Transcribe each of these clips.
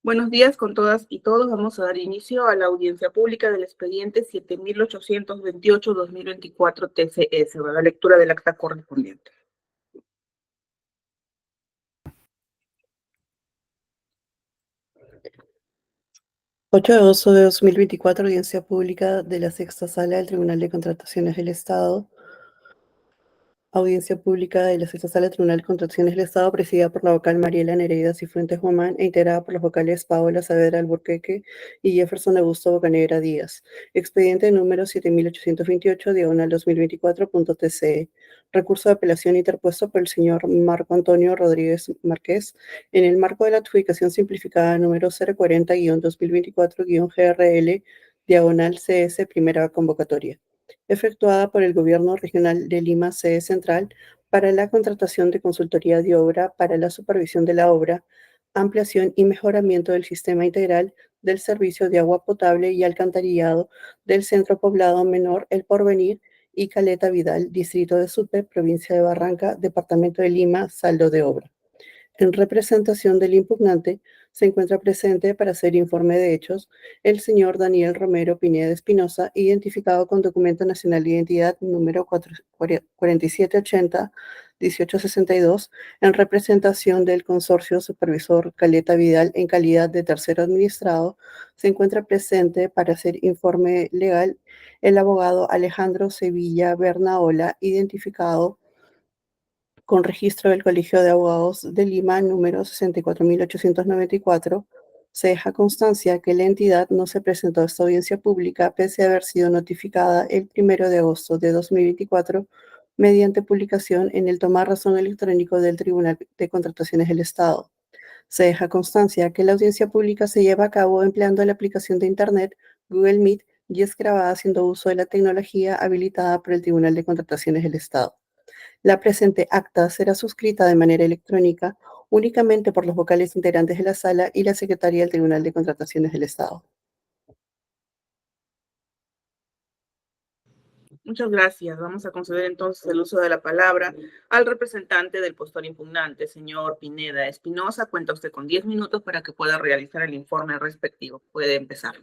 Buenos días con todas y todos. Vamos a dar inicio a la audiencia pública del expediente 7828-2024 TCS, la lectura del acta correspondiente. ...8 de agosto de 2024, audiencia pública de la Sexta Sala del Tribunal de Contrataciones del Estado. Audiencia pública de la Sexta Sala del Tribunal de Contrataciones del Estado, presidida por la vocal Mariela Nereida Cifuentes Guamán e integrada por los vocales Paola Saavedra Alburquerque y Jefferson Augusto Bocanegra Díaz. Expediente número 7828, diagonal 2024.tce. Recurso de apelación interpuesto por el señor Marco Antonio Rodríguez Márquez en el marco de la adjudicación simplificada número 040-2024-GRL, diagonal CS, primera convocatoria, efectuada por el Gobierno Regional de Lima, sede central, para la contratación de consultoría de obra para la supervisión de la obra, ampliación y mejoramiento del sistema integral del servicio de agua potable y alcantarillado del centro poblado menor El Porvenir y Caleta Vidal, distrito de Supe, provincia de Barranca, departamento de Lima, saldo de obra. En representación del impugnante, se encuentra presente para hacer informe de hechos el señor Daniel Romero Pineda Espinosa, identificado con documento nacional de identidad número 4780-1862, en representación del consorcio supervisor Caleta Vidal en calidad de tercero administrado. Se encuentra presente para hacer informe legal el abogado Alejandro Sevilla Bernaola, identificado con registro del Colegio de Abogados de Lima, número 64.894, se deja constancia que la entidad no se presentó a esta audiencia pública pese a haber sido notificada el 1 de agosto de 2024 mediante publicación en el tomar razón electrónico del Tribunal de Contrataciones del Estado. Se deja constancia que la audiencia pública se lleva a cabo empleando la aplicación de Internet Google Meet y es grabada haciendo uso de la tecnología habilitada por el Tribunal de Contrataciones del Estado. La presente acta será suscrita de manera electrónica únicamente por los vocales integrantes de la sala y la secretaria del Tribunal de Contrataciones del Estado. Muchas gracias. Vamos a conceder entonces el uso de la palabra al representante del postor impugnante, señor Pineda Espinosa. Cuenta usted con 10 minutos para que pueda realizar el informe respectivo. Puede empezar.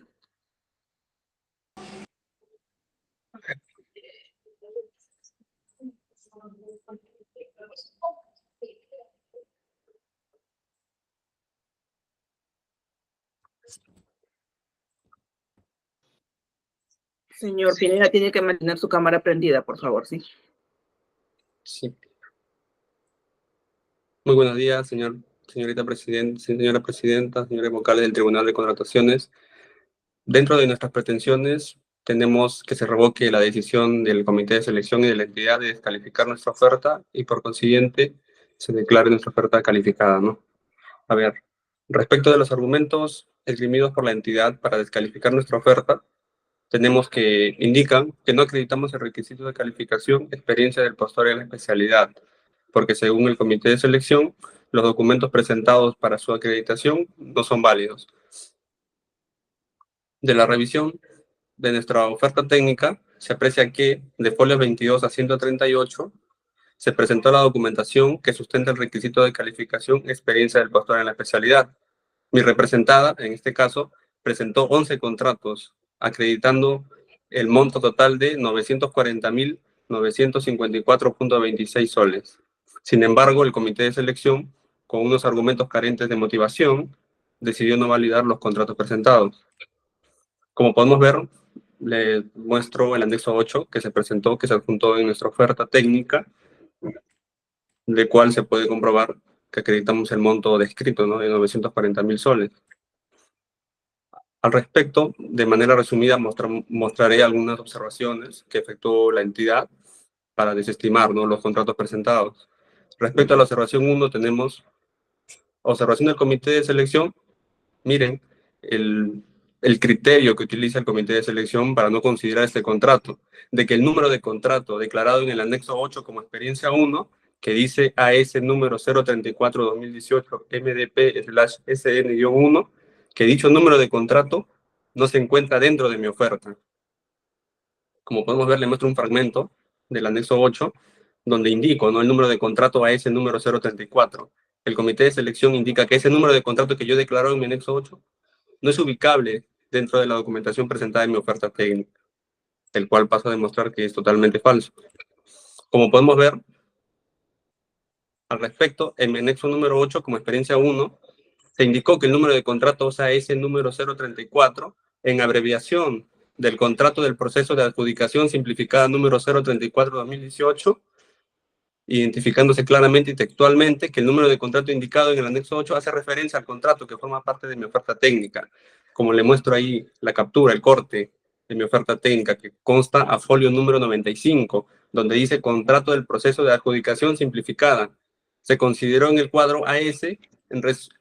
Señor Pineda, tiene que mantener su cámara prendida, por favor, ¿sí? Sí. Muy buenos días, señora presidenta, señores vocales del Tribunal de Contrataciones. Dentro de nuestras pretensiones, tenemos que se revoque la decisión del Comité de Selección y de la entidad de descalificar nuestra oferta y, por consiguiente, se declare nuestra oferta calificada, ¿no? A ver, respecto de los argumentos esgrimidos por la entidad para descalificar nuestra oferta, tenemos que indican que no acreditamos el requisito de calificación, experiencia del postor en la especialidad, porque según el comité de selección, los documentos presentados para su acreditación no son válidos. De la revisión de nuestra oferta técnica, se aprecia que de folios 22 a 138 se presentó la documentación que sustenta el requisito de calificación, experiencia del postor en la especialidad. Mi representada, en este caso, presentó 11 contratos, acreditando el monto total de 940.954.26 soles. Sin embargo, el comité de selección, con unos argumentos carentes de motivación, decidió no validar los contratos presentados. Como podemos ver, le muestro el anexo 8 que se presentó, que se adjuntó en nuestra oferta técnica, de cual se puede comprobar que acreditamos el monto descrito, ¿no?, de 940.000 soles. Al respecto, de manera resumida, mostraré algunas observaciones que efectuó la entidad para desestimar, ¿no?, los contratos presentados. Respecto a la observación 1, tenemos observación del comité de selección. Miren el criterio que utiliza el comité de selección para no considerar este contrato, de que el número de contrato declarado en el anexo 8 como experiencia 1, que dice AS número 034-2018 MDP/SN-1, que dicho número de contrato no se encuentra dentro de mi oferta. Como podemos ver, le muestro un fragmento del anexo 8, donde indico, ¿no?, el número de contrato AS número 034. el comité de selección indica que ese número de contrato que yo he declarado en mi anexo 8 no es ubicable dentro de la documentación presentada en mi oferta técnica, el cual paso a demostrar que es totalmente falso. Como podemos ver, al respecto, en mi anexo número 8, como experiencia 1, se indicó que el número de contrato OSAS número 034, en abreviación del contrato del proceso de adjudicación simplificada número 034-2018, identificándose claramente y textualmente que el número de contrato indicado en el anexo 8 hace referencia al contrato que forma parte de mi oferta técnica. Como le muestro ahí la captura, el corte de mi oferta técnica, que consta a folio número 95, donde dice contrato del proceso de adjudicación simplificada. Se consideró en el cuadro AS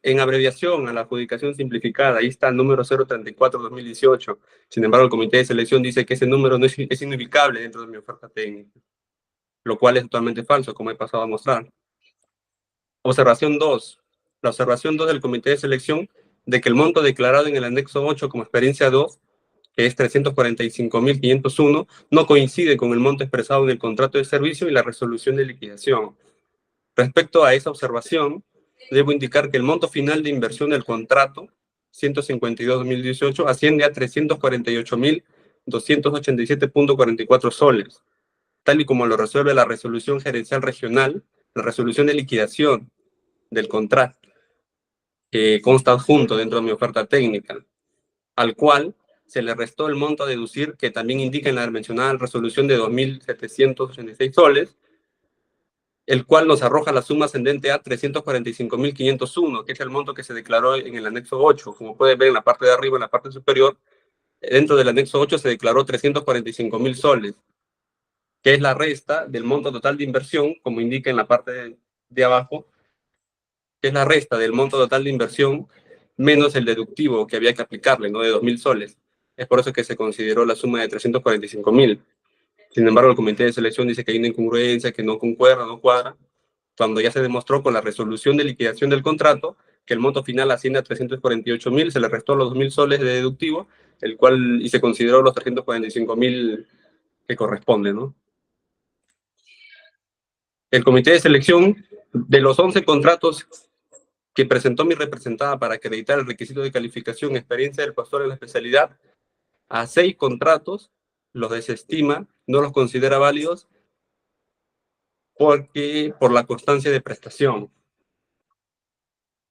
en abreviación a la adjudicación simplificada. Ahí está el número 034-2018. Sin embargo, el comité de selección dice que ese número no es inubicable dentro de mi oferta técnica, lo cual es totalmente falso, como he pasado a mostrar. Observación 2. La observación 2 del comité de selección de que el monto declarado en el anexo 8 como experiencia 2, que es 345.501, no coincide con el monto expresado en el contrato de servicio y la resolución de liquidación. Respecto a esa observación, debo indicar que el monto final de inversión del contrato 152-2018 asciende a 348.287.44 soles, tal y como lo resuelve la resolución gerencial regional, la resolución de liquidación del contrato, que consta adjunto dentro de mi oferta técnica, al cual se le restó el monto a deducir, que también indica en la mencionada resolución de 2.786 soles, el cual nos arroja la suma ascendente a 345.501, que es el monto que se declaró en el anexo 8. Como pueden ver en la parte de arriba, en la parte superior, dentro del anexo 8 se declaró 345.000 soles, que es la resta del monto total de inversión, como indica en la parte de abajo, que es la resta del monto total de inversión menos el deductivo que había que aplicarle, ¿no? De 2.000 soles. Es por eso que se consideró la suma de 345.000. Sin embargo, el comité de selección dice que hay una incongruencia, que no concuerda, no cuadra, cuando ya se demostró con la resolución de liquidación del contrato que el monto final asciende a 348.000, se le restó los 2.000 soles de deductivo, y se consideró los 345.000 que corresponden, ¿no? El comité de selección, de los 11 contratos que presentó mi representada para acreditar el requisito de calificación experiencia del pastor en la especialidad, a 6 contratos los desestima, no los considera válidos por la constancia de prestación.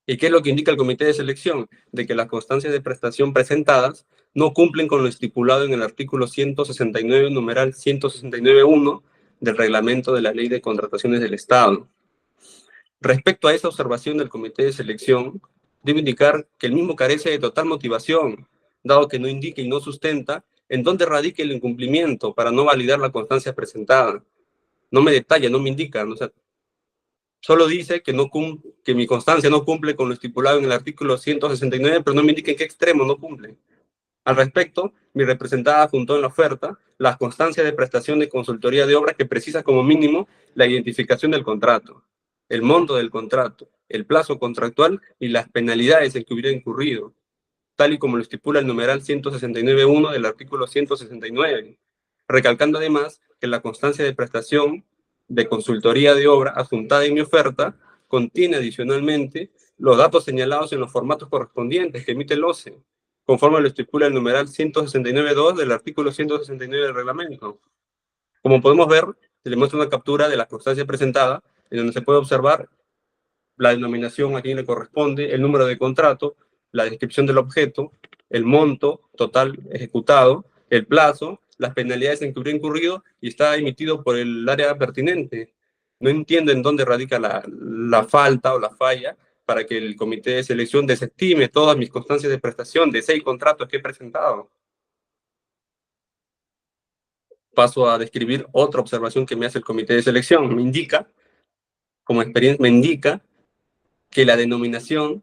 ¿Y qué es lo que indica el comité de selección? De que las constancias de prestación presentadas no cumplen con lo estipulado en el artículo 169, numeral 169.1 del reglamento de la Ley de Contrataciones del Estado. Respecto a esa observación del comité de selección, debo indicar que el mismo carece de total motivación, dado que no indica y no sustenta en dónde radica el incumplimiento para no validar la constancia presentada. No me detalla, no me indica, ¿no? O sea, solo dice que mi constancia no cumple con lo estipulado en el artículo 169, pero no me indica en qué extremo no cumple. Al respecto, mi representada juntó en la oferta las constancias de prestación de consultoría de obras que precisa como mínimo la identificación del contrato, el monto del contrato, el plazo contractual y las penalidades en que hubiera incurrido, tal y como lo estipula el numeral 169.1 del artículo 169, recalcando además que la constancia de prestación de consultoría de obra adjuntada en mi oferta contiene adicionalmente los datos señalados en los formatos correspondientes que emite el OCE, conforme lo estipula el numeral 169.2 del artículo 169 del reglamento. Como podemos ver, se le muestra una captura de la constancia presentada, en donde se puede observar la denominación a quien le corresponde, el número de contrato, la descripción del objeto, el monto total ejecutado, el plazo, las penalidades en que hubiera incurrido, y está emitido por el área pertinente. No entiendo en dónde radica la falta o la falla para que el comité de selección desestime todas mis constancias de prestación de 6 contratos que he presentado. Paso a describir otra observación que me hace el comité de selección. Me indica, como experiencia, me indica que la denominación,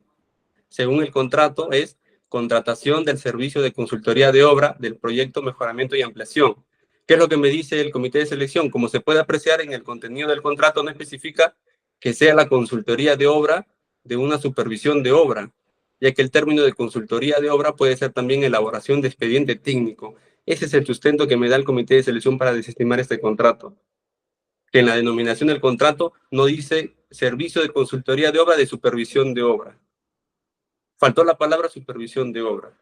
según el contrato, es contratación del servicio de consultoría de obra del proyecto mejoramiento y ampliación. ¿Qué es lo que me dice el comité de selección? Como se puede apreciar en el contenido del contrato, no especifica que sea la consultoría de obra de una supervisión de obra, ya que el término de consultoría de obra puede ser también elaboración de expediente técnico. Ese es el sustento que me da el comité de selección para desestimar este contrato. Que en la denominación del contrato no dice servicio de consultoría de obra de supervisión de obra. Faltó la palabra supervisión de obra,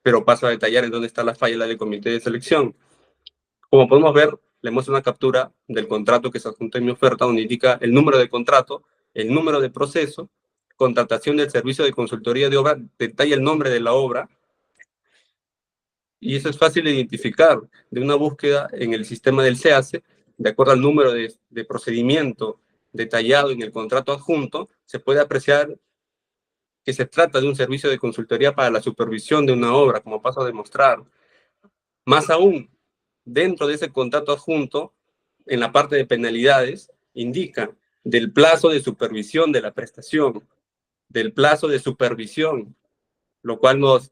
pero paso a detallar en dónde está la falla del comité de selección. Como podemos ver, le muestro una captura del contrato que se adjuntó en mi oferta, donde indica el número de contrato, el número de proceso, contratación del servicio de consultoría de obra, detalla el nombre de la obra, y eso es fácil de identificar de una búsqueda en el sistema del SEACE, de acuerdo al número de procedimiento detallado en el contrato adjunto, se puede apreciar que se trata de un servicio de consultoría para la supervisión de una obra, como paso a demostrar. Más aún, dentro de ese contrato adjunto, en la parte de penalidades, indica del plazo de supervisión de la prestación, del plazo de supervisión, lo cual nos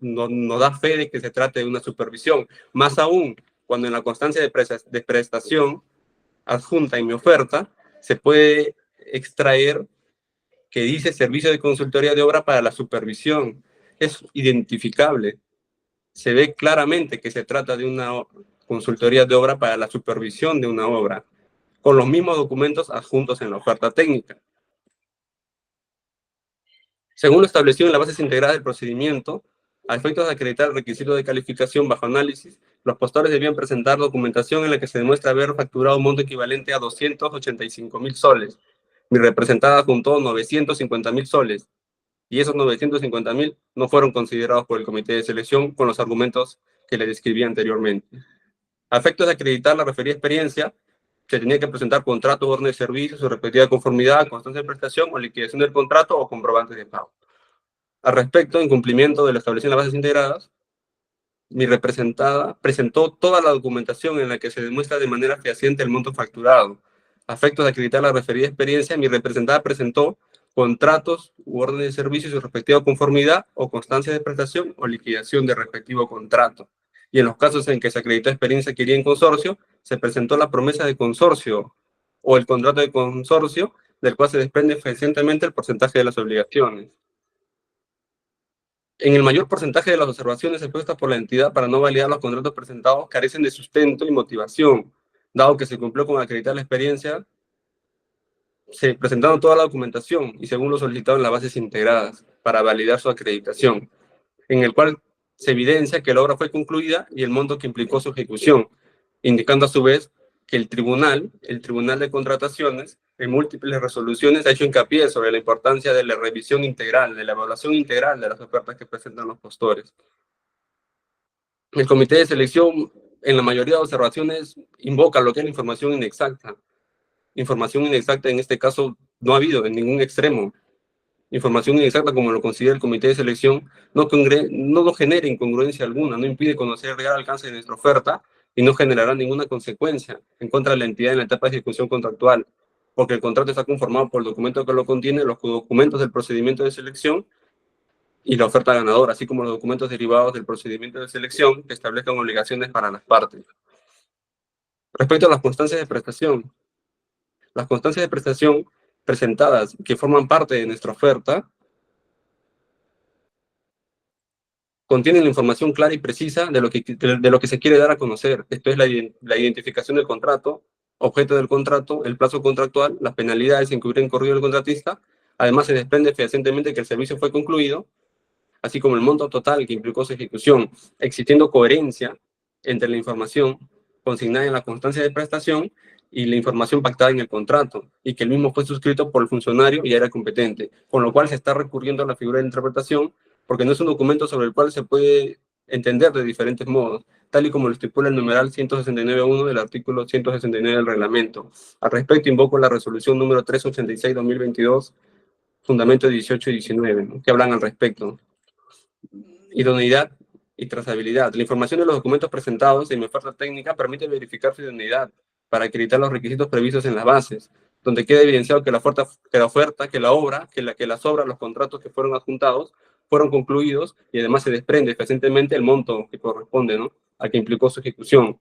da fe de que se trate de una supervisión. Más aún, cuando en la constancia de prestación adjunta en mi oferta, se puede extraer que dice servicio de consultoría de obra para la supervisión. Es identificable. Se ve claramente que se trata de una consultoría de obra para la supervisión de una obra, con los mismos documentos adjuntos en la oferta técnica. Según lo establecido en las bases integradas del procedimiento, a efectos de acreditar el requisito de calificación bajo análisis, los postores debían presentar documentación en la que se demuestra haber facturado un monto equivalente a 285.000 soles. Mi representada juntó 950.000 soles, y esos 950.000 no fueron considerados por el comité de selección con los argumentos que le describí anteriormente. A efectos de acreditar la referida experiencia, se tenía que presentar contrato, orden de servicio, su respectiva conformidad, constancia de prestación o liquidación del contrato o comprobantes de pago. Al respecto, en cumplimiento de lo establecido en las bases integradas, mi representada presentó toda la documentación en la que se demuestra de manera fehaciente el monto facturado. A efectos de acreditar la referida experiencia, mi representada presentó contratos u órdenes de servicio y su respectiva conformidad o constancia de prestación o liquidación del respectivo contrato. Y en los casos en que se acreditó experiencia adquirida en consorcio, se presentó la promesa de consorcio o el contrato de consorcio, del cual se desprende fehacientemente el porcentaje de las obligaciones. En el mayor porcentaje de las observaciones expuestas por la entidad para no validar los contratos presentados carecen de sustento y motivación, dado que se cumplió con acreditar la experiencia, se presentaron toda la documentación y según lo solicitado en las bases integradas para validar su acreditación, en el cual se evidencia que la obra fue concluida y el monto que implicó su ejecución, indicando a su vez que el Tribunal de Contrataciones, en múltiples resoluciones, ha hecho hincapié sobre la importancia de la revisión integral, de la evaluación integral de las ofertas que presentan los postores. El comité de selección, en la mayoría de observaciones, invoca lo que es la información inexacta. Información inexacta, en este caso, no ha habido en ningún extremo. Información inexacta, como lo considera el comité de selección, no genera incongruencia alguna, no impide conocer el real alcance de nuestra oferta y no generará ninguna consecuencia en contra de la entidad en la etapa de ejecución contractual, porque el contrato está conformado por el documento que lo contiene, los documentos del procedimiento de selección y la oferta ganadora, así como los documentos derivados del procedimiento de selección que establezcan obligaciones para las partes. Respecto a las constancias de prestación, las constancias de prestación presentadas que forman parte de nuestra oferta contienen la información clara y precisa de lo que se quiere dar a conocer. Esto es la identificación del contrato, objeto del contrato, el plazo contractual, las penalidades en que hubiera incurrido el contratista. Además, se desprende fehacientemente que el servicio fue concluido, así como el monto total que implicó su ejecución, existiendo coherencia entre la información consignada en la constancia de prestación y la información pactada en el contrato, y que el mismo fue suscrito por el funcionario y era competente, con lo cual se está recurriendo a la figura de interpretación, porque no es un documento sobre el cual se puede entender de diferentes modos, tal y como lo estipula el numeral 169.1 del artículo 169 del reglamento. Al respecto, invoco la resolución número 386-2022, fundamento 18 y 19, ¿no?, que hablan al respecto. Idoneidad y trazabilidad. La información de los documentos presentados en mi oferta técnica permite verificar su idoneidad para acreditar los requisitos previstos en las bases, donde queda evidenciado que la obra, las obras, los contratos que fueron adjuntados fueron concluidos y además se desprende fehacientemente el monto que corresponde, ¿no?, a que implicó su ejecución,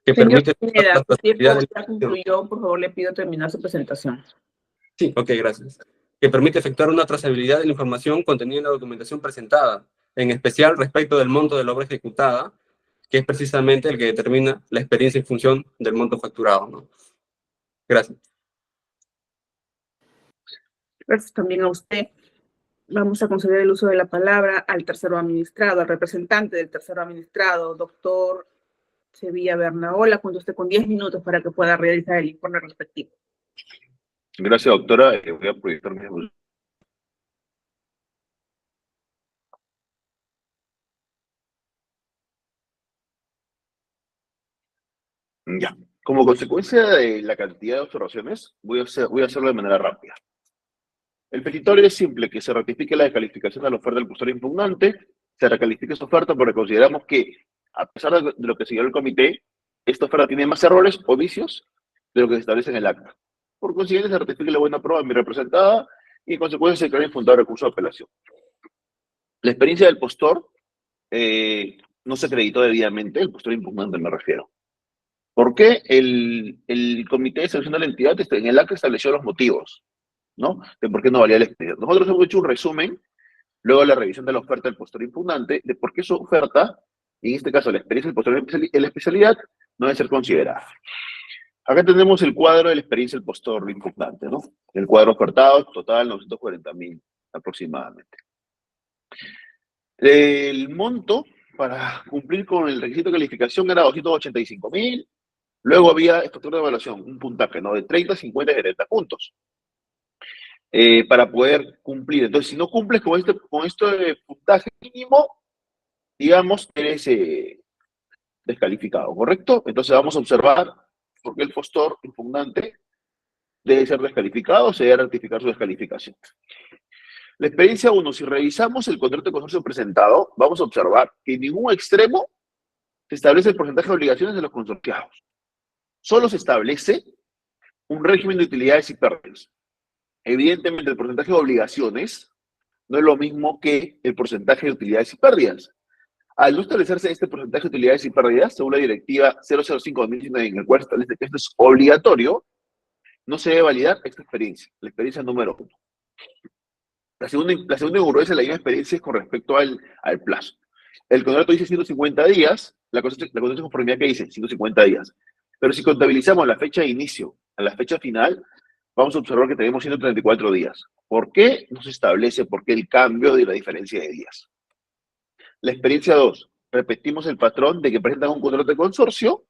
que Señor permite Pineda, la su tiempo trazabilidad de la ya información. concluyó. Por favor, le pido terminar su presentación. Sí, ok, gracias. Que permite efectuar una trazabilidad de la información contenida en la documentación presentada, en especial respecto del monto de la obra ejecutada, que es precisamente el que determina la experiencia en función del monto facturado, ¿no? Gracias. Gracias también a usted. Vamos a conceder el uso de la palabra al tercero administrado, al representante del tercero administrado, doctor Sevilla Bernaola. Cuenta usted con 10 minutos para que pueda realizar el informe respectivo. Gracias, doctora. Voy a proyectar mi... Ya. Como consecuencia de la cantidad de observaciones, voy a hacerlo de manera rápida. El petitorio es simple, que se ratifique la descalificación de la oferta del postor impugnante, se recalifique esa oferta porque consideramos que, a pesar de lo que siguió el comité, esta oferta tiene más errores o vicios de lo que se establece en el acta. Por consiguiente, se ratifique la buena prueba en mi representada y, en consecuencia, se declara infundado recurso de apelación. La experiencia del postor no se acreditó debidamente, el postor impugnante me refiero. ¿Por qué? El comité de selección de la entidad en el acta estableció los motivos, ¿no? De por qué no valía la experiencia. Nosotros hemos hecho un resumen, luego de la revisión de la oferta del postor impugnante, de por qué su oferta, y en este caso la experiencia del postor en la especialidad, no debe ser considerada. Acá tenemos el cuadro de la experiencia del postor impugnante, ¿no? El cuadro ofertado, total 940.000 aproximadamente. El monto para cumplir con el requisito de calificación era 285.000. Luego había factor de evaluación, un puntaje, ¿no? De 30, 50 y 70 puntos. Para poder cumplir. Entonces, si no cumples con este puntaje mínimo, digamos, eres descalificado, ¿correcto? Entonces vamos a observar por qué el postor impugnante debe ser descalificado, se debe ratificar su descalificación. La experiencia 1, si revisamos el contrato de consorcio presentado, vamos a observar que en ningún extremo se establece el porcentaje de obligaciones de los consorciados. Solo se establece un régimen de utilidades y pérdidas. Evidentemente, el porcentaje de obligaciones no es lo mismo que el porcentaje de utilidades y pérdidas. Al no establecerse este porcentaje de utilidades y pérdidas, según la directiva 005/2019, en el cual establece que esto es obligatorio, no se debe validar esta experiencia, la experiencia número 1. La segunda incongruencia de la misma experiencia es con respecto al plazo. El contrato dice 150 días, la constancia de conformidad que dice 150 días. Pero si contabilizamos la fecha de inicio a la fecha final, vamos a observar que tenemos 134 días. ¿Por qué no se establece por qué el cambio de la diferencia de días? La experiencia 2. Repetimos el patrón de que presentan un contrato de consorcio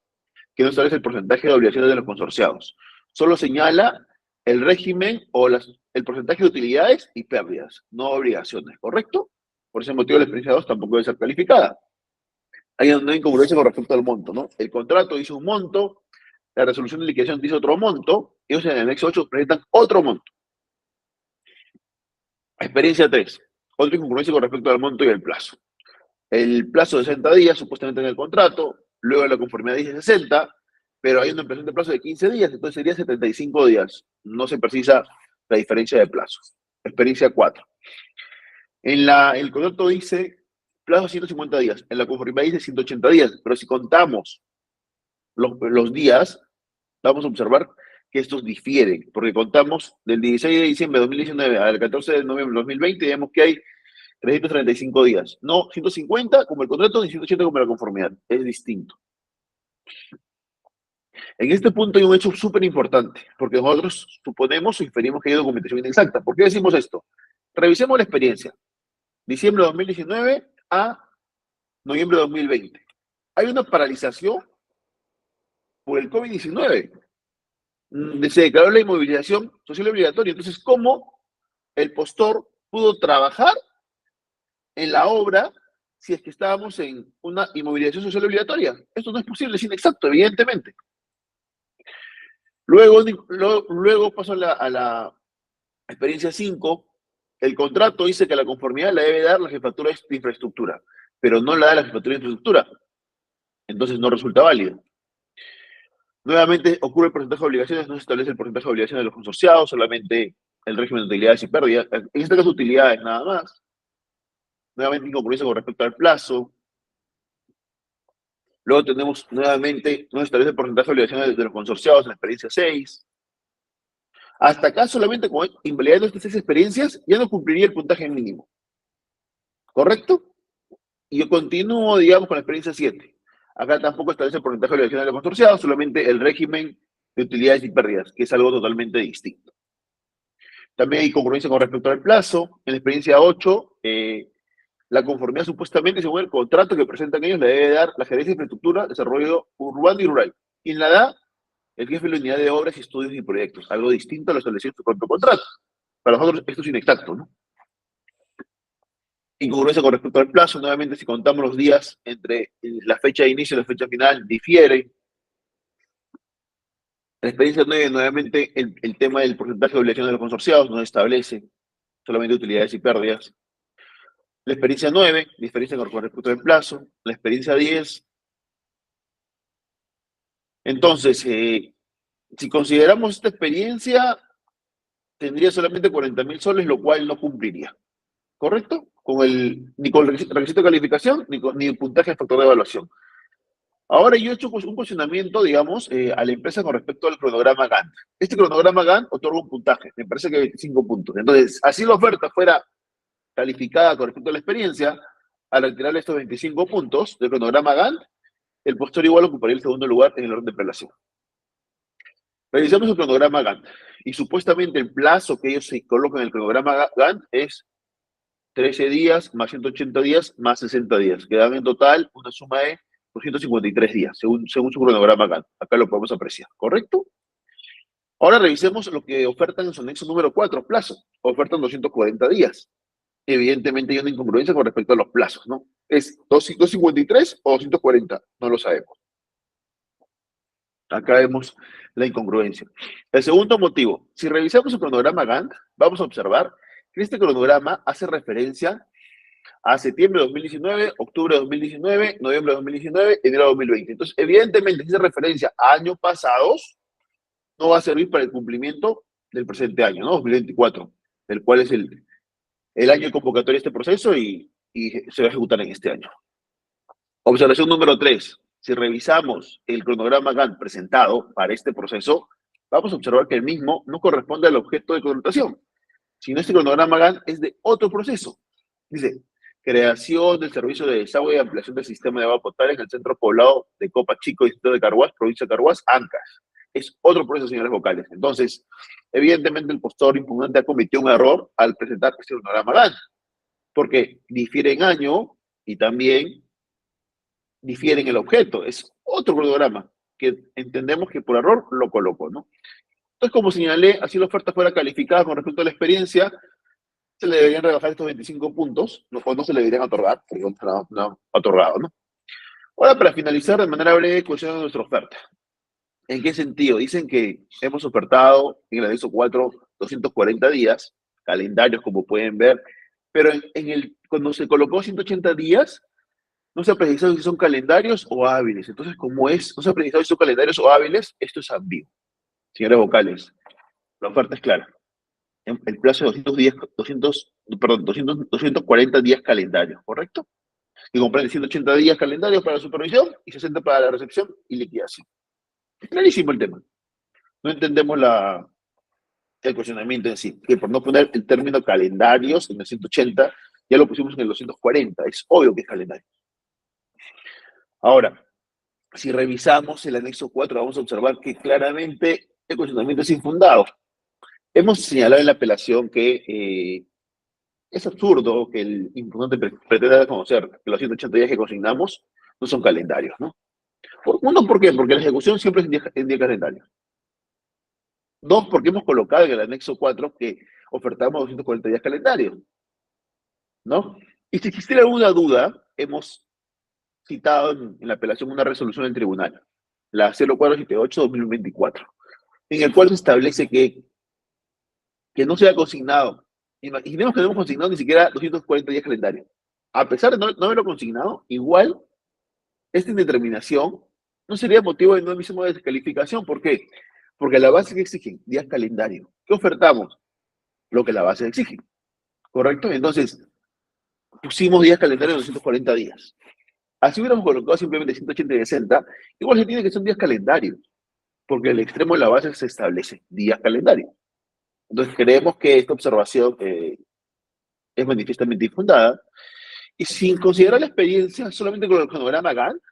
que no establece el porcentaje de obligaciones de los consorciados. Solo señala el régimen o el porcentaje de utilidades y pérdidas, no obligaciones, ¿correcto? Por ese motivo la experiencia 2 tampoco debe ser calificada. Hay una incongruencia con respecto al monto, ¿no? El contrato dice un monto, la resolución de liquidación dice otro monto, ellos en el anexo 8 presentan otro monto. Experiencia 3. Otra incongruencia con respecto al monto y el plazo. El plazo de 60 días, supuestamente en el contrato, luego la conformidad dice 60, pero hay una impresión de plazo de 15 días, entonces sería 75 días. No se precisa la diferencia de plazos. Experiencia 4. El contrato dice plazo 150 días, en la conformidad dice 180 días, pero si contamos los días, vamos a observar que estos difieren, porque contamos del 16 de diciembre de 2019 al 14 de noviembre de 2020, y vemos que hay 335 días. No 150 como el contrato, ni 180 como la conformidad. Es distinto. En este punto hay un hecho súper importante, porque nosotros suponemos o inferimos que hay documentación inexacta. ¿Por qué decimos esto? Revisemos la experiencia. Diciembre de 2019 a noviembre de 2020. Hay una paralización por el COVID-19. Se declaró la inmovilización social obligatoria. Entonces, ¿cómo el postor pudo trabajar en la obra si es que estábamos en una inmovilización social obligatoria? Esto no es posible, es inexacto, evidentemente. Luego paso a la experiencia 5. El contrato dice que la conformidad la debe dar la jefatura de infraestructura, pero no la da la jefatura de infraestructura. Entonces no resulta válido. Nuevamente ocurre el porcentaje de obligaciones, no se establece el porcentaje de obligaciones de los consorciados, solamente el régimen de utilidades y pérdidas. En este caso, utilidades nada más. Nuevamente incongruencia con respecto al plazo. Luego tenemos nuevamente, no se establece el porcentaje de obligaciones de los consorciados en la experiencia 6. Hasta acá, solamente con invalidando estas 6 experiencias, ya no cumpliría el puntaje mínimo. ¿Correcto? Y yo continúo, digamos, con la experiencia 7. Acá tampoco establece el porcentaje de obligaciones de los consorciados, solamente el régimen de utilidades y pérdidas, que es algo totalmente distinto. También hay congruencia con respecto al plazo. En la experiencia 8, la conformidad supuestamente, según el contrato que presentan ellos, le debe dar la Gerencia de Infraestructura, Desarrollo Urbano y Rural. ¿Quién la da? El jefe de la Unidad de Obras, Estudios y Proyectos. Algo distinto a lo establecido en su propio contrato. Para nosotros esto es inexacto, ¿no? Incongruencia con respecto al plazo. Nuevamente, si contamos los días entre la fecha de inicio y la fecha final, difieren. En la experiencia 9, nuevamente, el tema del porcentaje de obligación de los consorciados no establece, solamente utilidades y pérdidas. La experiencia 9, diferencia con respecto al plazo. La experiencia 10. Entonces, si consideramos esta experiencia, tendría solamente 40.000 soles, lo cual no cumpliría. ¿Correcto? Ni con el requisito de calificación, ni el puntaje de factor de evaluación. Ahora yo he hecho un cuestionamiento, digamos, a la empresa con respecto al cronograma Gantt. Este cronograma Gantt otorga un puntaje, me parece que 25 puntos. Entonces, así la oferta fuera calificada con respecto a la experiencia, al retirar estos 25 puntos del cronograma Gantt, el postor igual ocuparía el segundo lugar en el orden de prelación. Revisamos el cronograma Gantt y supuestamente el plazo que ellos se colocan en el cronograma Gantt es 13 días más 180 días más 60 días, que dan en total una suma de 253 días, según su cronograma Gantt. Acá lo podemos apreciar, ¿correcto? Ahora revisemos lo que ofertan en su anexo número 4, plazo. Ofertan 240 días. Evidentemente hay una incongruencia con respecto a los plazos, ¿no? ¿Es 253 o 240? No lo sabemos. Acá vemos la incongruencia. El segundo motivo, si revisamos el cronograma Gantt, vamos a observar que este cronograma hace referencia a septiembre de 2019, octubre de 2019, noviembre de 2019, enero de 2020. Entonces, evidentemente, si hace referencia a años pasados, no va a servir para el cumplimiento del presente año, ¿no? 2024, el cual es el año de convocatoria de este proceso y se va a ejecutar en este año. Observación número 3. Si revisamos el cronograma Gantt presentado para este proceso, vamos a observar que el mismo no corresponde al objeto de contratación, sino este cronograma Gantt es de otro proceso. Dice, creación del servicio de desagüe y ampliación del sistema de agua potable en el centro poblado de Copa Chico, distrito de Carhuaz, provincia de Carhuaz, Ancash. Es otro proceso, señores vocales. Entonces, evidentemente el postor impugnante ha cometido un error al presentar este cronograma Gantt, porque difiere en año y también difiere en el objeto. Es otro cronograma que entendemos que por error lo colocó, ¿no? Entonces, como señalé, así la oferta fuera calificada con respecto a la experiencia, se le deberían rebajar estos 25 puntos, o no se le deberían otorgar, porque no otorgado, ¿no? Ahora, para finalizar de manera breve, cuestión de nuestra oferta. ¿En qué sentido? Dicen que hemos ofertado en el anexo 4 240 días, calendarios como pueden ver, pero cuando se colocó 180 días, no se ha precisado si son calendarios o hábiles. Entonces, como no se ha precisado si son calendarios o hábiles, esto es ambiguo. Señores vocales, la oferta es clara. El plazo de 240 días calendarios, ¿correcto? Que comprende 180 días calendarios para la supervisión y 60 para la recepción y liquidación. Es clarísimo el tema. No entendemos el cuestionamiento en sí, que por no poner el término calendarios en el 180, ya lo pusimos en el 240. Es obvio que es calendario. Ahora, si revisamos el anexo 4, vamos a observar que claramente el cuestionamiento es infundado. Hemos señalado en la apelación que es absurdo que el impugnante pretenda conocer que los 180 días que consignamos no son calendarios, ¿no? Uno, ¿por qué? Porque la ejecución siempre es en día calendario. Dos, porque hemos colocado en el anexo 4 que ofertamos 240 días calendarios, ¿no? Y si existiera alguna duda, hemos citado en la apelación una resolución del tribunal, la 0478-2024, en el cual se establece que no se ha consignado. Imaginemos que no hemos consignado ni siquiera 240 días calendario. A pesar de no haberlo consignado, igual esta indeterminación no sería motivo de no mismo de descalificación. ¿Por qué? Porque la base que exigen días calendario. ¿Qué ofertamos? Lo que la base exige. ¿Correcto? Entonces, pusimos días calendario de 240 días. Así hubiéramos colocado simplemente 180 y 60, igual se tiene que ser días calendarios, porque el extremo de la base se establece días calendario. Entonces creemos que esta observación es manifiestamente infundada, y sin considerar la experiencia solamente con el cronograma Gantt,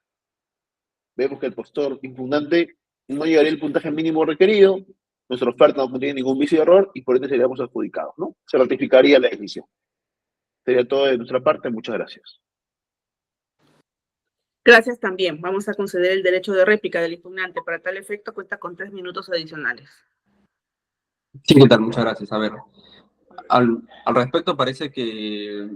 vemos que el postor impugnante no llegaría al puntaje mínimo requerido, nuestra oferta no contiene ningún vicio de error y por ende seríamos adjudicados, ¿no? Se ratificaría la decisión. Sería todo de nuestra parte. Muchas gracias. Gracias también. Vamos a conceder el derecho de réplica del impugnante. Para tal efecto, cuenta con 3 minutos adicionales. Sí, ¿qué tal? Muchas gracias. A ver, al respecto parece que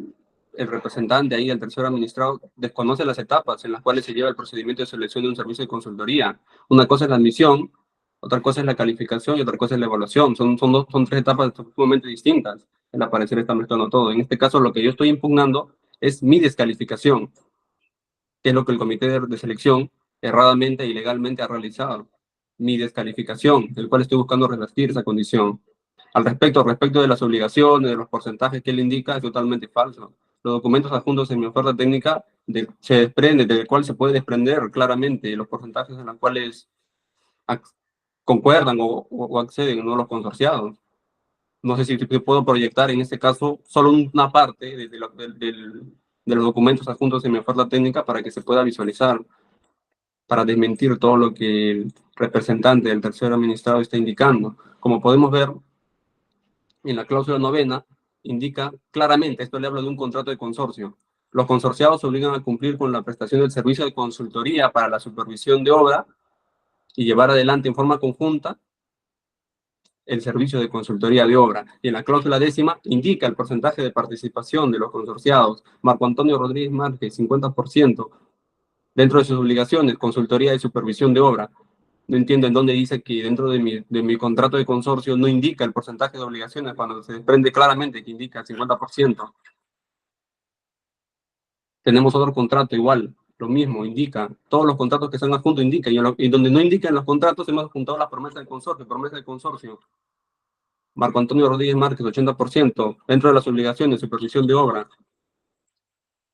el representante ahí del tercero administrado desconoce las etapas en las cuales se lleva el procedimiento de selección de un servicio de consultoría. Una cosa es la admisión, otra cosa es la calificación y otra cosa es la evaluación. Son 3 etapas sumamente distintas. El aparecer está mezclando todo. En este caso, lo que yo estoy impugnando es mi descalificación, que es lo que el comité de selección erradamente e ilegalmente ha realizado. Mi descalificación, el cual estoy buscando revertir esa condición. Respecto de las obligaciones, de los porcentajes que él indica, es totalmente falso. Los documentos adjuntos en mi oferta técnica se desprende, del cual se puede desprender claramente los porcentajes en los cuales concuerdan o acceden, ¿no?, los consorciados. No sé si puedo proyectar en este caso solo una parte de los documentos adjuntos en mi oferta técnica para que se pueda visualizar, para desmentir todo lo que el representante del tercero administrado está indicando. Como podemos ver, en la cláusula 9 indica claramente, esto le habla de un contrato de consorcio. Los consorciados se obligan a cumplir con la prestación del servicio de consultoría para la supervisión de obra y llevar adelante en forma conjunta el servicio de consultoría de obra. Y en la cláusula 10 indica el porcentaje de participación de los consorciados. Marco Antonio Rodríguez Márquez, 50%. Dentro de sus obligaciones, consultoría y supervisión de obra. No entiendo en dónde dice que dentro de mi contrato de consorcio no indica el porcentaje de obligaciones cuando se desprende claramente que indica el 50%. Tenemos otro contrato igual, lo mismo, indica. Todos los contratos que están adjuntos indican. Y donde no indican los contratos hemos adjuntado las promesas del consorcio, promesa del consorcio. Marco Antonio Rodríguez Márquez, 80%. Dentro de las obligaciones, supervisión de obra.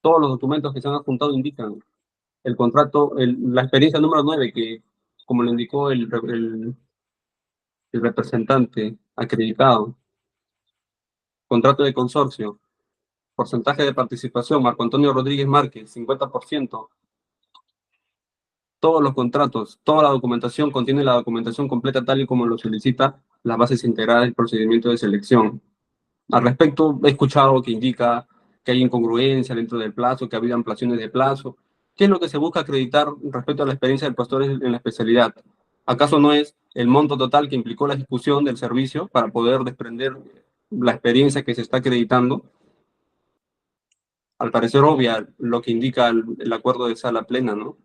Todos los documentos que se han adjuntado indican. El contrato, la experiencia número 9, que como le indicó el representante acreditado. Contrato de consorcio. Porcentaje de participación, Marco Antonio Rodríguez Márquez, 50%. Todos los contratos, toda la documentación contiene la documentación completa tal y como lo solicita las bases integradas del procedimiento de selección. Al respecto, he escuchado que indica que hay incongruencia dentro del plazo, que ha habido ampliaciones de plazo. ¿Qué es lo que se busca acreditar respecto a la experiencia del pastor en la especialidad? ¿Acaso no es el monto total que implicó la ejecución del servicio para poder desprender la experiencia que se está acreditando? Al parecer obvia lo que indica el acuerdo de sala plena, ¿no?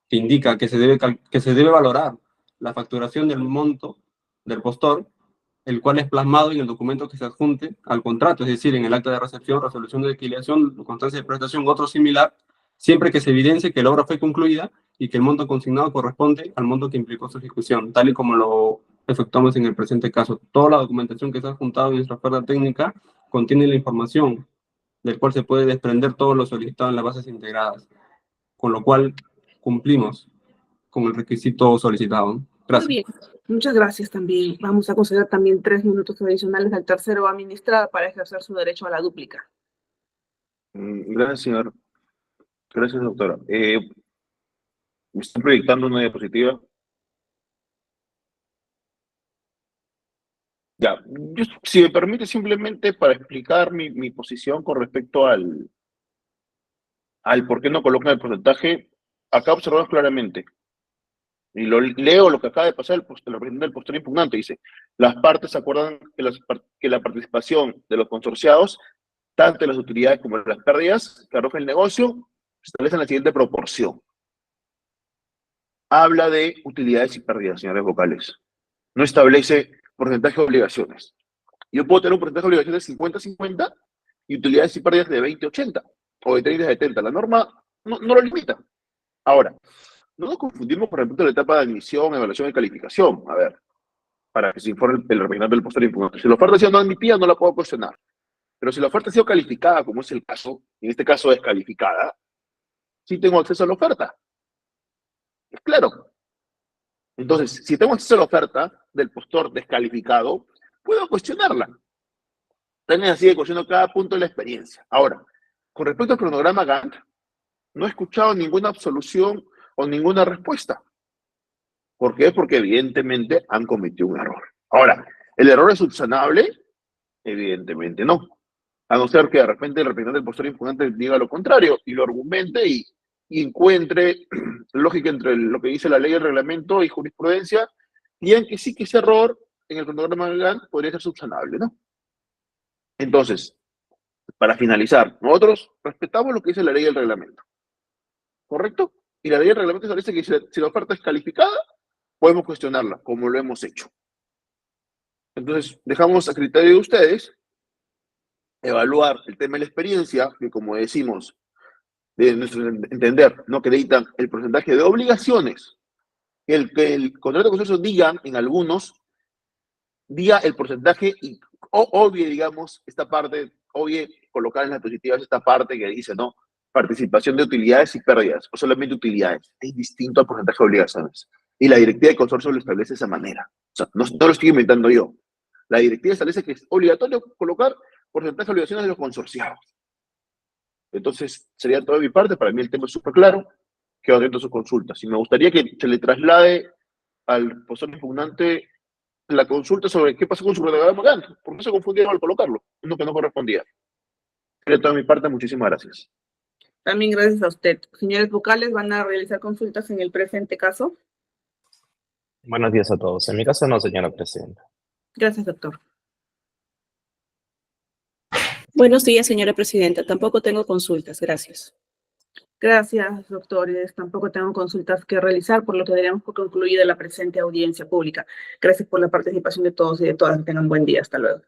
Que indica que se debe valorar la facturación del monto del postor, el cual es plasmado en el documento que se adjunte al contrato, es decir, en el acta de recepción, resolución de liquidación, constancia de prestación u otro similar, siempre que se evidencie que la obra fue concluida y que el monto consignado corresponde al monto que implicó su ejecución, tal y como lo efectuamos en el presente caso. Toda la documentación que se ha adjuntado en nuestra oferta técnica contiene la información del cual se puede desprender todo lo solicitado en las bases integradas, con lo cual cumplimos con el requisito solicitado. Gracias. Muy bien, muchas gracias también. Vamos a conceder también 3 minutos adicionales al tercero administrado para ejercer su derecho a la dúplica. Gracias, señor. Gracias, doctora. Me están proyectando una diapositiva. Ya, si me permite simplemente para explicar mi posición con respecto al por qué no colocan el porcentaje, acá observamos claramente, y leo lo que acaba de pasar el representante del postor impugnante, dice, las partes acuerdan que la participación de los consorciados, tanto en las utilidades como en las pérdidas que arroja el negocio, establecen la siguiente proporción. Habla de utilidades y pérdidas, señores vocales. No establece porcentaje de obligaciones. Yo puedo tener un porcentaje de obligaciones de 50-50 y utilidades y pérdidas de 20-80 o de 30-70. La norma no lo limita. Ahora, no nos confundimos por ejemplo la etapa de admisión, evaluación y calificación. A ver, para que se informe el representante del postor impugnante. Si la oferta ha sido no admitida, no la puedo cuestionar. Pero si la oferta ha sido calificada, como es el caso, en este caso descalificada, sí tengo acceso a la oferta. Es claro. Entonces, si tengo acceso a la oferta del postor descalificado, puedo cuestionarla. También así de cuestiono cada punto de la experiencia. Ahora, con respecto al cronograma Gantt, no he escuchado ninguna absolución o ninguna respuesta. ¿Por qué? Porque evidentemente han cometido un error. Ahora, ¿el error es subsanable? Evidentemente no. A no ser que de repente el representante del postor impugnante diga lo contrario y lo argumente y encuentre lógica entre lo que dice la ley, el reglamento y jurisprudencia, y en que sí que ese error en el cronograma legal podría ser subsanable, ¿no? Entonces, para finalizar, nosotros respetamos lo que dice la ley y el reglamento, ¿correcto? Y la ley y el reglamento establece que si la oferta es calificada, podemos cuestionarla, como lo hemos hecho. Entonces, dejamos a criterio de ustedes evaluar el tema de la experiencia, que como decimos, de nuestro entender, no acreditan el porcentaje de obligaciones que el contrato de consorcio diga en algunos, diga el porcentaje y obvie, digamos, esta parte, obvie colocar en las diapositivas esta parte que dice, ¿no? Participación de utilidades y pérdidas, o solamente utilidades. Es distinto al porcentaje de obligaciones. Y la directiva de consorcio lo establece de esa manera. O sea, no lo estoy inventando yo. La directiva establece que es obligatorio colocar porcentaje de obligaciones de los consorciados. Entonces, sería todo de mi parte. Para mí el tema es súper claro. Quedo atento a sus consultas. Y me gustaría que se le traslade al postor impugnante la consulta sobre qué pasó con su cronograma Gantt. ¿Por qué se confundieron al colocarlo? Uno que no correspondía. Sería todo de mi parte. Muchísimas gracias. También gracias a usted. Señores vocales, ¿van a realizar consultas en el presente caso? Buenos días a todos. En mi caso no, señora presidenta. Gracias, doctor. Buenos días, señora presidenta. Tampoco tengo consultas. Gracias. Gracias, doctores. Tampoco tengo consultas que realizar, por lo que daremos por concluida la presente audiencia pública. Gracias por la participación de todos y de todas. Que tengan buen día. Hasta luego.